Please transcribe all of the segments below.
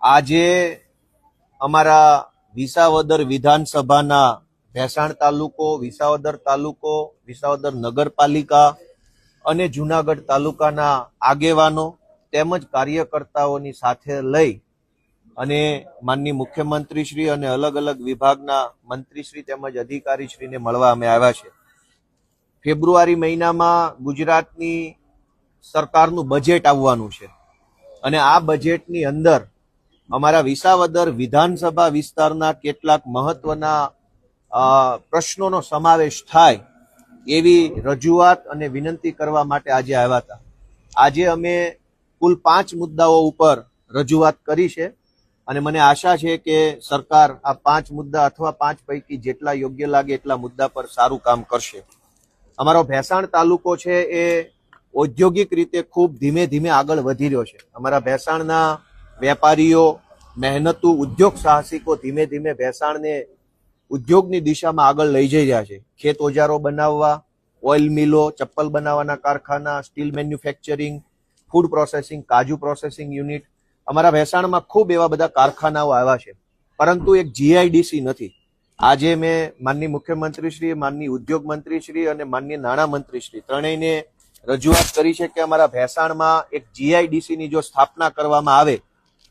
આજે અમારા વિસાવદર વિધાનસભાના ભેસાણ તાલુકો, વિસાવદર તાલુકો, વિસાવદર નગરપાલિકા અને જૂનાગઢ તાલુકાના આગેવાનો તેમજ કાર્યકર્તાઓની સાથે લઈ અને માનનીય મુખ્યમંત્રીશ્રી અને અલગ અલગ વિભાગના મંત્રીશ્રી તેમજ અધિકારીશ્રીને મળવા અમે આવ્યા છે. ફેબ્રુઆરી મહિનામાં ગુજરાતની સરકારનું બજેટ આવવાનું છે અને આ બજેટની અંદર અમારા વિસાવદર વિધાનસભા વિસ્તારના કેટલાક મહત્વના પ્રશ્નોનો સમાવેશ થાય એવી રજૂઆત અને વિનંતી કરવા માટે આજે આવ્યા હતા. આજે અમે કુલ 5 મુદ્દાઓ ઉપર રજૂઆત કરી છે અને મને આશા છે કે સરકાર આ 5 મુદ્દા અથવા 5 પૈકી જેટલા યોગ્ય લાગે એટલા મુદ્દા પર સારું કામ કરશે. અમારો ભેસાણ તાલુકો છે એ ઔદ્યોગિક રીતે ખૂબ ધીમે ધીમે આગળ વધી રહ્યો છે. અમારા ભેસાણના વેપારીઓ, મહેનતુ, ઉદ્યોગ સાહસિકો ધીમે ધીમે ભેસાણને ઉદ્યોગની દિશામાં આગળ લઈ જઈ રહ્યા છે. ખેત ઓજારો બનાવવા, ઓઇલ મિલો, ચપ્પલ બનાવવાના કારખાના, સ્ટીલ મેન્યુફેક્ચરિંગ, ફૂડ પ્રોસેસિંગ, કાજુ પ્રોસેસિંગ યુનિટ, અમારા ભેસાણમાં ખૂબ એવા બધા કારખાનાઓ આવ્યા છે, પરંતુ એક જીઆઈડીસી નથી. આજે મેં માનનીય મુખ્યમંત્રીશ્રી, માનનીય ઉદ્યોગ મંત્રીશ્રી અને માનનીય નાણામંત્રીશ્રી ત્રણેયને રજૂઆત કરી છે કે અમારા ભેસાણમાં એક જીઆઈડીસીની જો સ્થાપના કરવામાં આવે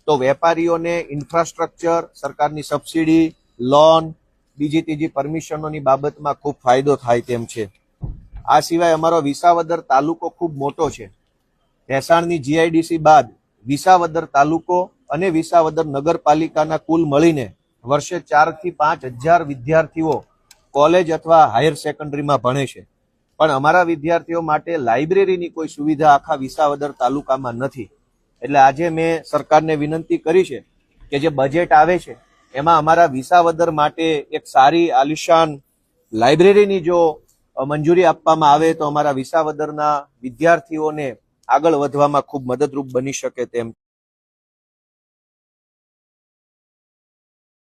તો વેપારીઓને ઇન્ફ્રાસ્ટ્રક્ચર, સરકારની સબસિડી, લોન, બીજી ત્રીજી પરમિશનોની બાબતમાં ખૂબ ફાયદો થાય તેમ છે. આ સિવાય અમારો વિસાવદર તાલુકો ખૂબ મોટો છે. ભેસાણની જીઆઈડીસી બાદ વિસાવદર તાલુકો અને વિસાવદર નગરપાલિકાના કુલ મળીને વર્ષે 4 થી 5 હજાર વિદ્યાર્થીઓ કોલેજ અથવા હાયર સેકન્ડરીમાં ભણે છે, પણ અમારા વિદ્યાર્થીઓ માટે લાઇબ્રેરીની કોઈ સુવિધા આખા વિસાવદર તાલુકામાં નથી. એટલે આજે મેં સરકારને વિનંતી કરી છે કે જે બજેટ આવે છે એમાં અમારા વિસાવદર માટે એક સારી આલિશાન લાઇબ્રેરીની જો મંજૂરી આપવામાં આવે તો અમારા વિસાવદરના વિદ્યાર્થીઓને આગળ વધવામાં ખૂબ મદદરૂપ બની શકે તેમ